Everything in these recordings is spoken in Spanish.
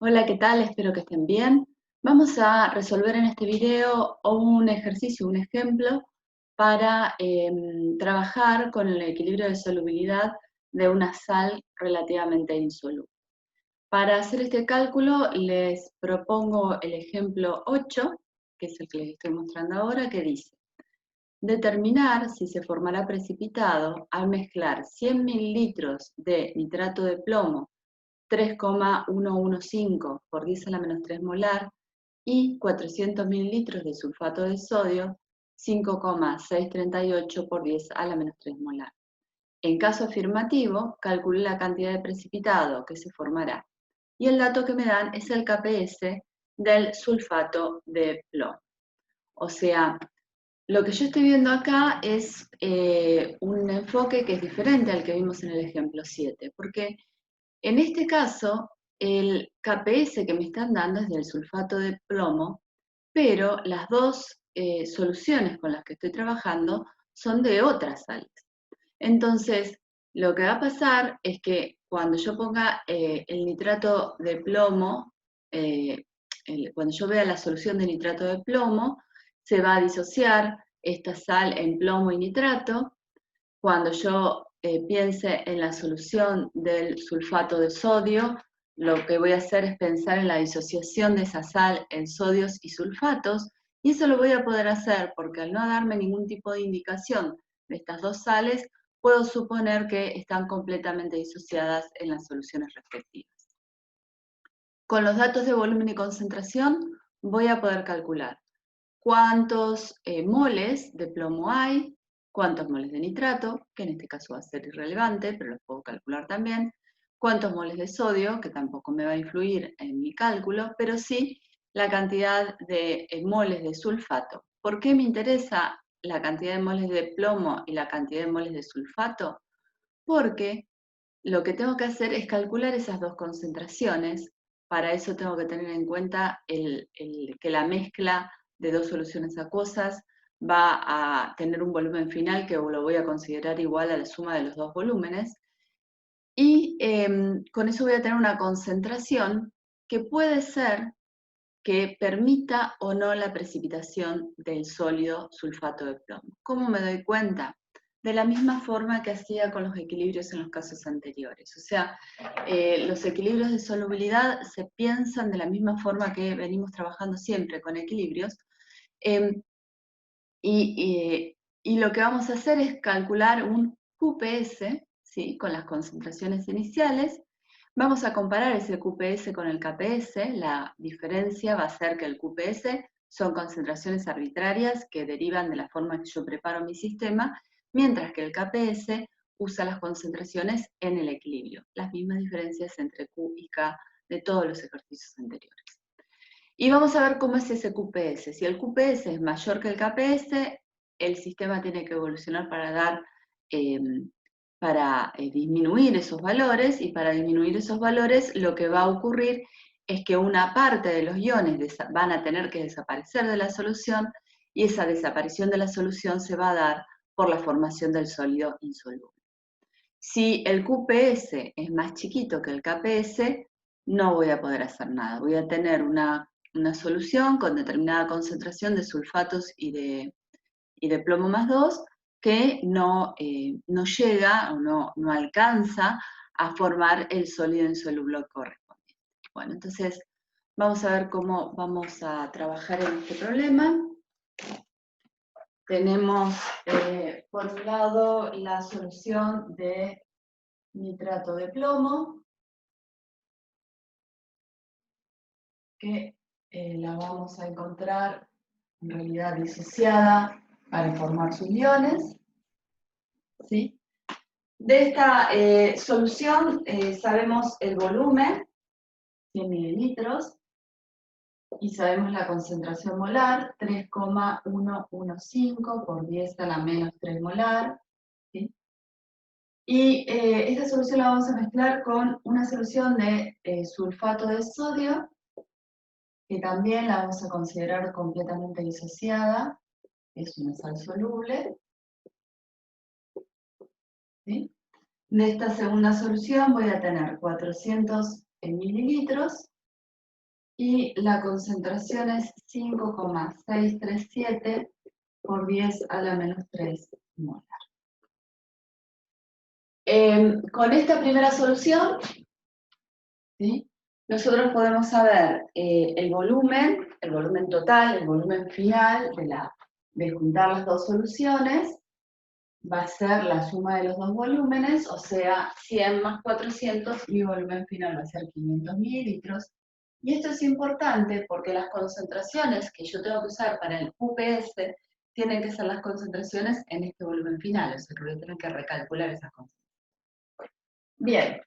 Hola, ¿qué tal? Espero que estén bien. Vamos a resolver en este video un ejercicio, un ejemplo para trabajar con el equilibrio de solubilidad de una sal relativamente insoluble. Para hacer este cálculo les propongo el ejemplo 8, que es el que les estoy mostrando ahora, que dice: determinar si se formará precipitado al mezclar 100 mililitros de nitrato de plomo 3,115 por 10 a la menos 3 molar y 400 mililitros de sulfato de sodio, 5,638 por 10 a la menos 3 molar. En caso afirmativo, calcule la cantidad de precipitado que se formará. Y el dato que me dan es el KPS del sulfato de plomo. O sea, lo que yo estoy viendo acá es un enfoque que es diferente al que vimos en el ejemplo 7, porque en este caso, el KPS que me están dando es del sulfato de plomo, pero las dos soluciones con las que estoy trabajando son de otras sales. Entonces, lo que va a pasar es que cuando yo ponga el nitrato de plomo, cuando yo vea la solución de nitrato de plomo, se va a disociar esta sal en plomo y nitrato. Cuando yo piense en la solución del sulfato de sodio, lo que voy a hacer es pensar en la disociación de esa sal en sodios y sulfatos, y eso lo voy a poder hacer porque al no darme ningún tipo de indicación de estas dos sales, puedo suponer que están completamente disociadas en las soluciones respectivas. Con los datos de volumen y concentración voy a poder calcular cuántos moles de plomo hay, cuántos moles de nitrato, que en este caso va a ser irrelevante, pero los puedo calcular también, cuántos moles de sodio, que tampoco me va a influir en mi cálculo, pero sí la cantidad de moles de sulfato. ¿Por qué me interesa la cantidad de moles de plomo y la cantidad de moles de sulfato? Porque lo que tengo que hacer es calcular esas dos concentraciones. Para eso tengo que tener en cuenta que la mezcla de dos soluciones acuosas va a tener un volumen final que lo voy a considerar igual a la suma de los dos volúmenes. Y con eso voy a tener una concentración que puede ser que permita o no la precipitación del sólido sulfato de plomo. ¿Cómo me doy cuenta? De la misma forma que hacía con los equilibrios en los casos anteriores. O sea, los equilibrios de solubilidad se piensan de la misma forma que venimos trabajando siempre con equilibrios. Eh, y lo que vamos a hacer es calcular un QPS, ¿sí? Con las concentraciones iniciales. Vamos a comparar ese QPS con el KPS. La diferencia va a ser que el QPS son concentraciones arbitrarias que derivan de la forma que yo preparo mi sistema, mientras que el KPS usa las concentraciones en el equilibrio. Las mismas diferencias entre Q y K de todos los ejercicios anteriores. Y vamos a ver cómo es ese QPS. Si el QPS es mayor que el KPS, el sistema tiene que evolucionar para disminuir esos valores, y para disminuir esos valores lo que va a ocurrir es que una parte de los iones van a tener que desaparecer de la solución, y esa desaparición de la solución se va a dar por la formación del sólido insoluble. Si el QPS es más chiquito que el KPS, no voy a poder hacer nada. Voy a tener una solución con determinada concentración de sulfatos y de plomo más 2 que no llega o no alcanza a formar el sólido insoluble correspondiente. Bueno, entonces vamos a ver cómo vamos a trabajar en este problema. Tenemos por un lado la solución de nitrato de plomo, que la vamos a encontrar en realidad disociada para formar sus iones, ¿sí? De esta solución sabemos el volumen, 100 mililitros, y sabemos la concentración molar, 3,115 por 10 a la menos 3 molar, ¿sí? Y esta solución la vamos a mezclar con una solución de sulfato de sodio, que también la vamos a considerar completamente disociada, es una sal soluble, ¿sí? De esta segunda solución voy a tener 400 mililitros, y la concentración es 5,637 por 10 a la menos 3 molar. Con esta primera solución, ¿sí?, nosotros podemos saber el volumen total, el volumen final de juntar las dos soluciones, va a ser la suma de los dos volúmenes, o sea, 100 más 400, mi volumen final va a ser 500 mililitros. Y esto es importante porque las concentraciones que yo tengo que usar para el UPS tienen que ser las concentraciones en este volumen final, o sea que voy a tener que recalcular esas concentraciones. Bien,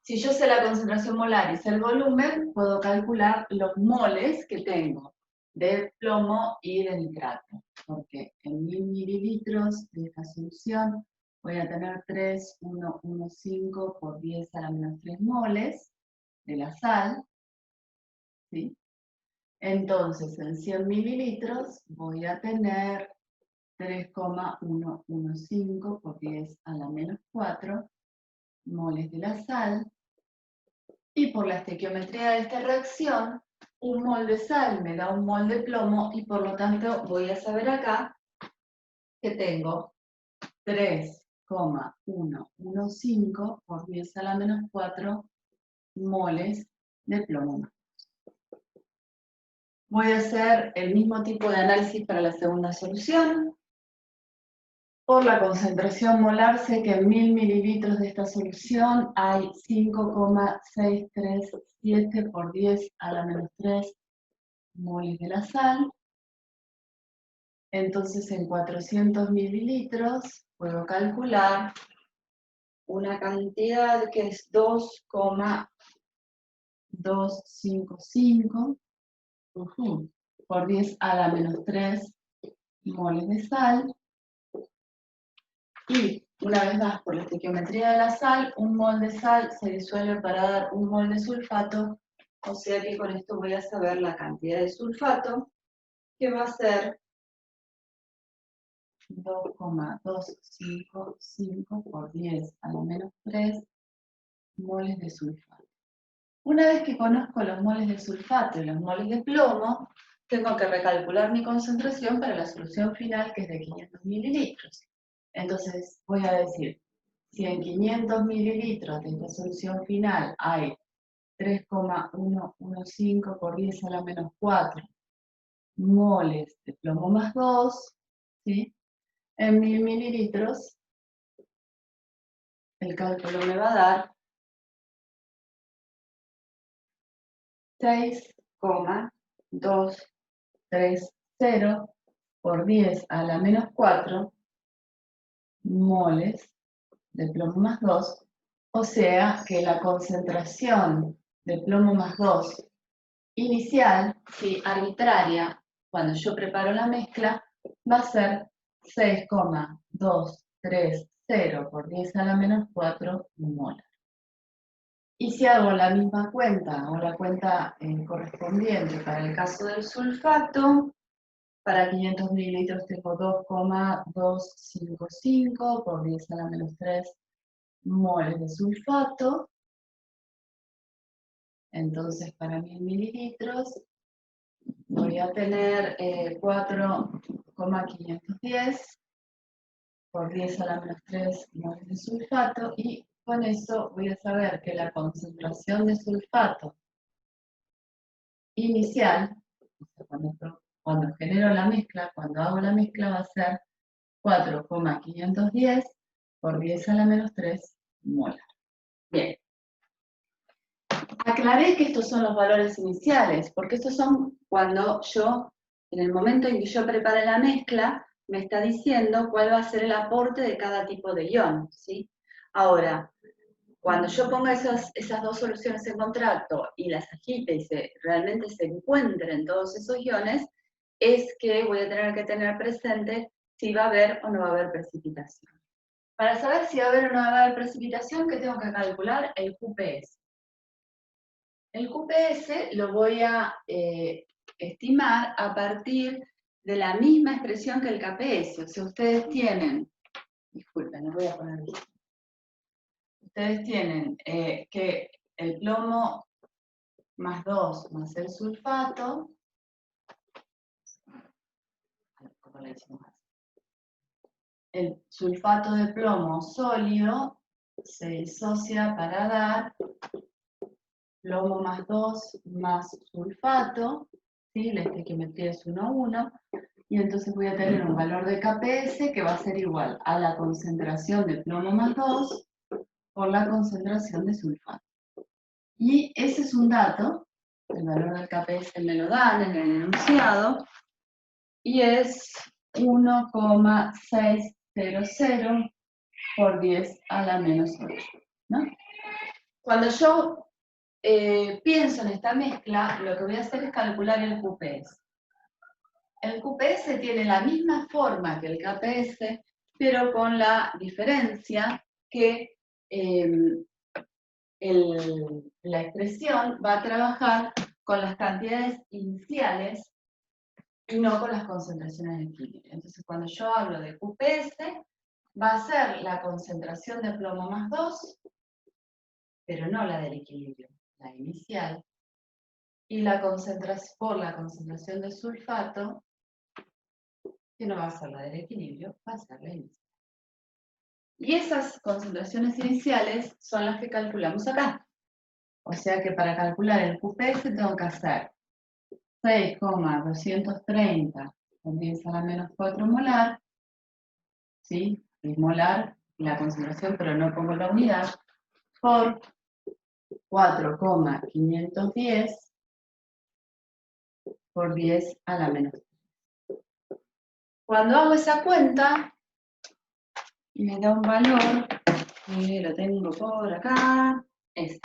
si yo sé la concentración molar y sé el volumen, puedo calcular los moles que tengo de plomo y de nitrato, porque en 1000 mililitros de esta solución voy a tener 3,115 por 10 a la menos 3 moles de la sal, ¿sí? Entonces, en 100 mililitros voy a tener 3,115 por 10 a la menos 4 moles de la sal, y por la estequiometría de esta reacción, un mol de sal me da un mol de plomo, y por lo tanto voy a saber acá que tengo 3,115 por 10 a la menos 4 moles de plomo. Voy a hacer el mismo tipo de análisis para la segunda solución. Por la concentración molar sé que en 1000 mililitros de esta solución hay 5,637 por 10 a la menos 3 moles de la sal. Entonces en 400 mililitros puedo calcular una cantidad que es 2,255 por 10 a la menos 3 moles de sal. Y una vez más, por la estequiometría de la sal, un mol de sal se disuelve para dar un mol de sulfato, o sea que con esto voy a saber la cantidad de sulfato, que va a ser 2,255 por 10 a la menos 3 moles de sulfato. Una vez que conozco los moles de sulfato y los moles de plomo, tengo que recalcular mi concentración para la solución final, que es de 500 mililitros. Entonces voy a decir, si en 500 mililitros de esta solución final hay 3,115 por 10 a la menos 4 moles de plomo más 2, ¿sí?, en 1000 mililitros, el cálculo me va a dar 6,230 por 10 a la menos 4 moles de plomo más 2, o sea que la concentración de plomo más 2 inicial, sí, arbitraria, cuando yo preparo la mezcla, va a ser 6,230 por 10 a la menos 4 molar. Y si hago la misma cuenta, o la cuenta correspondiente para el caso del sulfato, para 500 mililitros tengo 2,255 por 10 a la menos 3 moles de sulfato. Entonces, para 1000 mililitros voy a tener 4,510 por 10 a la menos 3 moles de sulfato, y con eso voy a saber que la concentración de sulfato inicial, o sea, cuando genero la mezcla, cuando hago la mezcla, va a ser 4,510 por 10 a la menos 3 molar. Bien. Aclaré que estos son los valores iniciales, porque estos son cuando yo, en el momento en que yo prepare la mezcla, me está diciendo cuál va a ser el aporte de cada tipo de ion, ¿sí? Ahora, cuando yo ponga esas dos soluciones en contacto y las agite y realmente se encuentren todos esos iones, es que voy a tener que tener presente si va a haber o no va a haber precipitación. Para saber si va a haber o no va a haber precipitación, ¿qué tengo que calcular? El QPS. El QPS lo voy a estimar a partir de la misma expresión que el KPS. O sea, ustedes tienen, disculpen, lo voy a poner aquí. Ustedes tienen que el plomo más 2 más el sulfato, ¿cómo le decimos así? El sulfato de plomo sólido se disocia para dar plomo más 2 más sulfato, ¿sí? La estequiometría es 1 a 1, y entonces voy a tener un valor de KPS que va a ser igual a la concentración de plomo más 2 por la concentración de sulfato. Y ese es un dato, el valor del KPS me lo dan en el enunciado, y es 1,600 por 10 a la menos 8, ¿no? Cuando yo pienso en esta mezcla, lo que voy a hacer es calcular el QPS. El QPS tiene la misma forma que el KPS, pero con la diferencia que la expresión va a trabajar con las cantidades iniciales y no con las concentraciones de equilibrio. Entonces, cuando yo hablo de QPS, va a ser la concentración de plomo más 2, pero no la del equilibrio, la inicial, y la concentración, por la concentración de sulfato, que no va a ser la del equilibrio, va a ser la inicial. Y esas concentraciones iniciales son las que calculamos acá. O sea que para calcular el QPS tengo que hacer 6,230 con 10 a la menos 4 molar, ¿sí? Es molar la concentración, pero no pongo la unidad, por 4,510 por 10 a la menos 3. Cuando hago esa cuenta, me da un valor, lo tengo por acá, es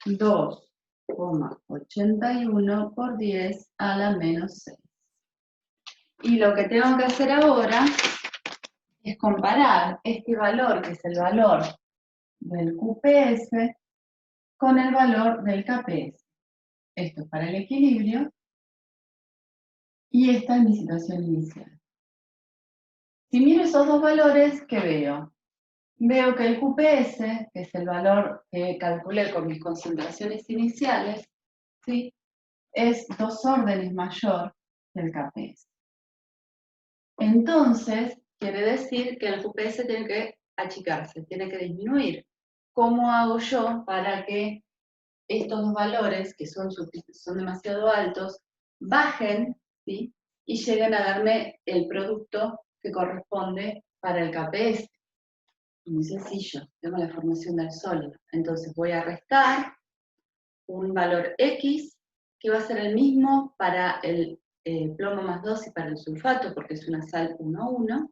2,81 por 10 a la menos 6. Y lo que tengo que hacer ahora es comparar este valor, que es el valor del QPS, con el valor del KPS. Esto es para el equilibrio, y esta es mi situación inicial. Si miro esos dos valores, ¿qué veo? Veo que el QPS, que es el valor que calculé con mis concentraciones iniciales, ¿sí?, es 2 órdenes mayor que el KPS. Entonces, quiere decir que el QPS tiene que achicarse, tiene que disminuir. ¿Cómo hago yo para que estos dos valores, que son demasiado altos, bajen, ¿sí?, y lleguen a darme el producto que corresponde para el KPS? Muy sencillo, tengo la formación del sólido. Entonces voy a restar un valor X, que va a ser el mismo para el plomo más 2 y para el sulfato, porque es una sal 1,1,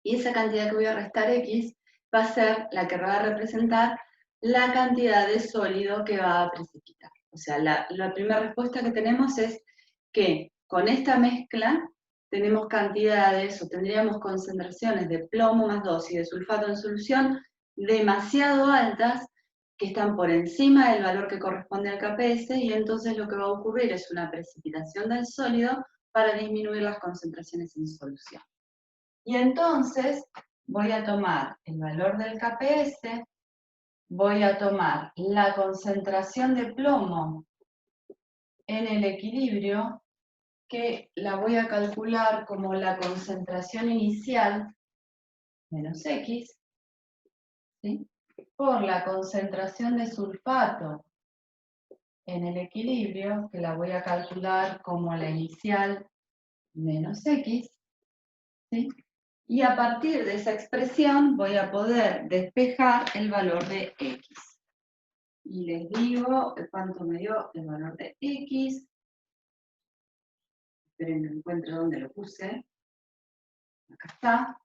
y esa cantidad que voy a restar X va a ser la que va a representar la cantidad de sólido que va a precipitar. O sea, la primera respuesta que tenemos es que con esta mezcla tenemos cantidades, o tendríamos concentraciones de plomo más 2 y de sulfato en solución demasiado altas, que están por encima del valor que corresponde al KPS, y entonces lo que va a ocurrir es una precipitación del sólido para disminuir las concentraciones en solución. Y entonces voy a tomar el valor del KPS, voy a tomar la concentración de plomo en el equilibrio, que la voy a calcular como la concentración inicial menos X, ¿sí?, por la concentración de sulfato en el equilibrio, que la voy a calcular como la inicial menos X, ¿sí? Y a partir de esa expresión voy a poder despejar el valor de X. Y les digo cuánto me dio el valor de X. Esperen que encuentro dónde lo puse. Acá está.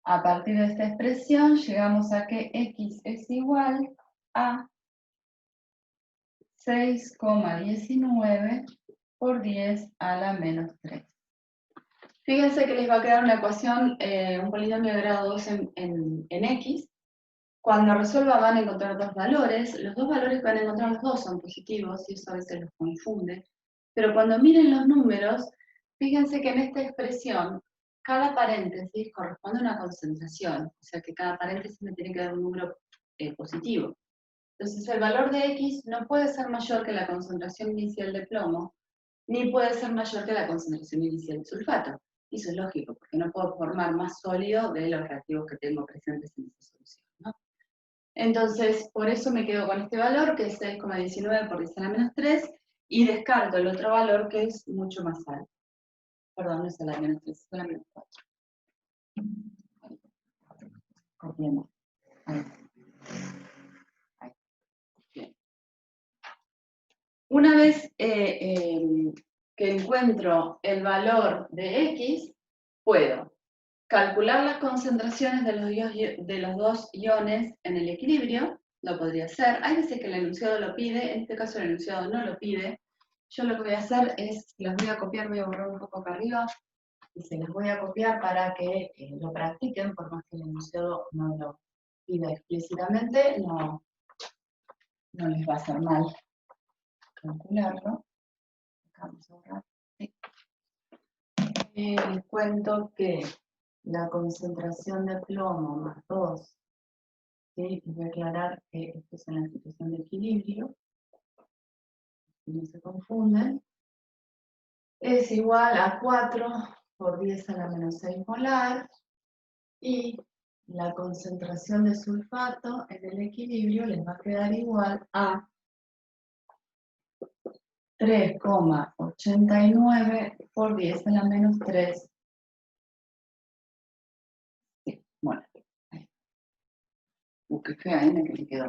A partir de esta expresión llegamos a que X es igual a 6,19 por 10 a la menos 3. Fíjense que les va a quedar una ecuación, un polinomio de grado 2 en X. Cuando resuelva van a encontrar dos valores. Los dos valores que van a encontrar los dos son positivos, y eso a veces los confunde. Pero cuando miren los números, fíjense que en esta expresión, cada paréntesis corresponde a una concentración. O sea que cada paréntesis me tiene que dar un número positivo. Entonces el valor de X no puede ser mayor que la concentración inicial de plomo, ni puede ser mayor que la concentración inicial de sulfato. Y eso es lógico, porque no puedo formar más sólido de los reactivos que tengo presentes en esta solución, ¿no? Entonces, por eso me quedo con este valor, que es 6,19 por 10 a la menos 3, y descarto el otro valor, que es mucho más alto. Perdón, no es a la menos 3, es a la menos 4. Copiemos. Ahí. Ahí. Bien. Una vez que encuentro el valor de X, puedo calcular las concentraciones de los dos iones en el equilibrio, lo podría hacer. Hay veces que el enunciado lo pide, en este caso el enunciado no lo pide. Yo lo que voy a hacer es, los voy a copiar, voy a borrar un poco acá arriba, y se los voy a copiar para que lo practiquen, por más que el enunciado no lo pida explícitamente, no les va a hacer mal calcularlo. Acá vamos a borrar. Sí. Les cuento que la concentración de plomo más 2, ¿sí? Voy a aclarar que esto es en la situación de equilibrio, no se confunden, es igual a 4 por 10 a la menos 6 molar, y la concentración de sulfato en el equilibrio les va a quedar igual a 3,89 por 10 a la menos 3. Sí, bueno. Qué fea, que me quedó.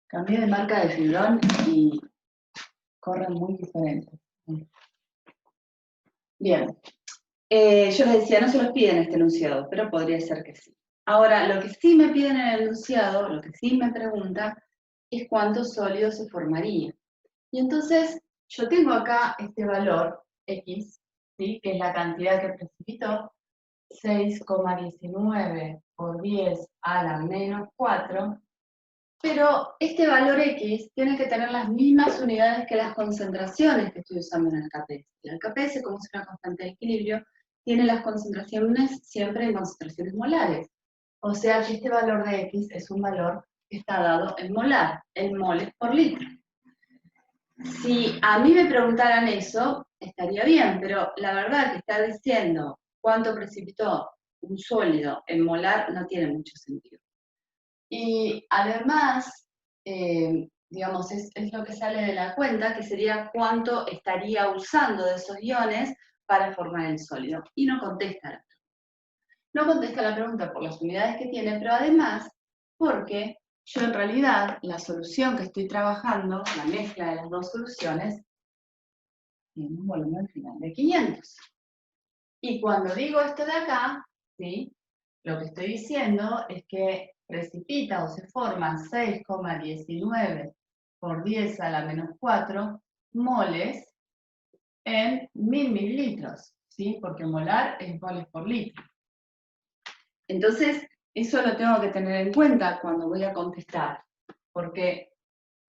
Cambié de marca de fibrón y corren muy diferentes. Bien. Yo les decía, no se los piden en este enunciado, pero podría ser que sí. Ahora, lo que sí me piden en el enunciado, lo que sí me pregunta, es cuánto sólido se formaría. Y entonces, yo tengo acá este valor, X, ¿sí? Que es la cantidad que precipitó, 6,19 por 10 a la menos 4, pero este valor X tiene que tener las mismas unidades que las concentraciones que estoy usando en el KPS. El KPS, como es una constante de equilibrio, tiene las concentraciones siempre en concentraciones molares. O sea que este valor de X es un valor que está dado en molar, en moles por litro. Si a mí me preguntaran eso, estaría bien, pero la verdad que estar diciendo cuánto precipitó un sólido en molar no tiene mucho sentido. Y además, digamos, es lo que sale de la cuenta, que sería cuánto estaría usando de esos iones para formar el sólido. Y no contesta la pregunta. No contesta la pregunta por las unidades que tiene, pero además porque yo en realidad la solución que estoy trabajando, la mezcla de las dos soluciones, tiene un volumen final de 500. Y cuando digo esto de acá, ¿sí? Lo que estoy diciendo es que precipita o se forman 6,19 por 10 a la menos 4 moles en 1000 mililitros, ¿sí? Porque molar es moles por litro. Entonces, eso lo tengo que tener en cuenta cuando voy a contestar, porque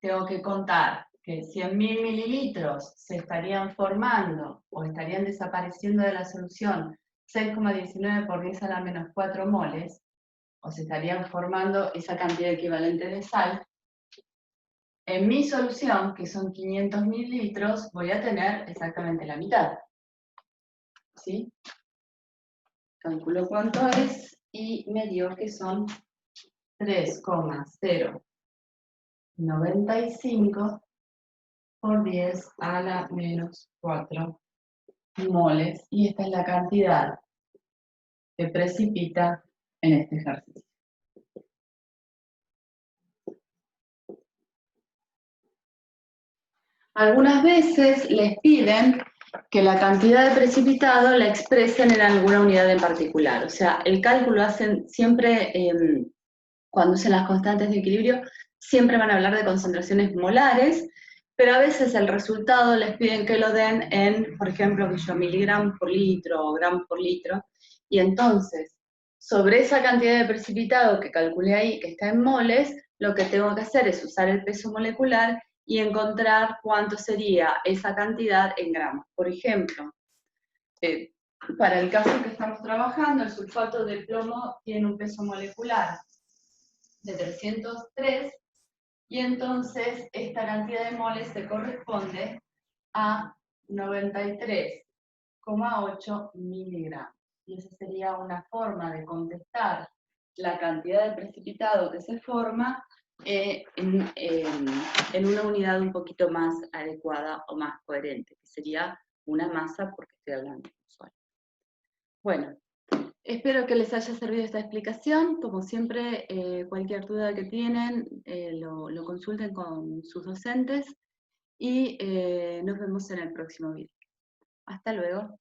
tengo que contar que si en 1000 mililitros se estarían formando o estarían desapareciendo de la solución 6,19 por 10 a la menos 4 moles, o se estarían formando esa cantidad equivalente de sal, en mi solución, que son 500 mililitros, voy a tener exactamente la mitad. ¿Sí? Calculo cuánto es y me dio que son 3,095 por 10 a la menos 4 moles, y esta es la cantidad que precipita en este ejercicio. Algunas veces les piden que la cantidad de precipitado la expresen en alguna unidad en particular. O sea, el cálculo hacen siempre, cuando usen las constantes de equilibrio, siempre van a hablar de concentraciones molares, pero a veces el resultado les piden que lo den en, por ejemplo, miligramos por litro o gramos por litro, y entonces, sobre esa cantidad de precipitado que calculé ahí, que está en moles, lo que tengo que hacer es usar el peso molecular y encontrar cuánto sería esa cantidad en gramos. Por ejemplo, para el caso que estamos trabajando, el sulfato de plomo tiene un peso molecular de 303, y entonces esta cantidad de moles se corresponde a 93,8 miligramos. Y esa sería una forma de contestar la cantidad de precipitado que se forma en una unidad un poquito más adecuada o más coherente, que sería una masa, porque estoy hablando de un sólido. Bueno, espero que les haya servido esta explicación. Como siempre, cualquier duda que tienen, lo consulten con sus docentes y nos vemos en el próximo video. Hasta luego.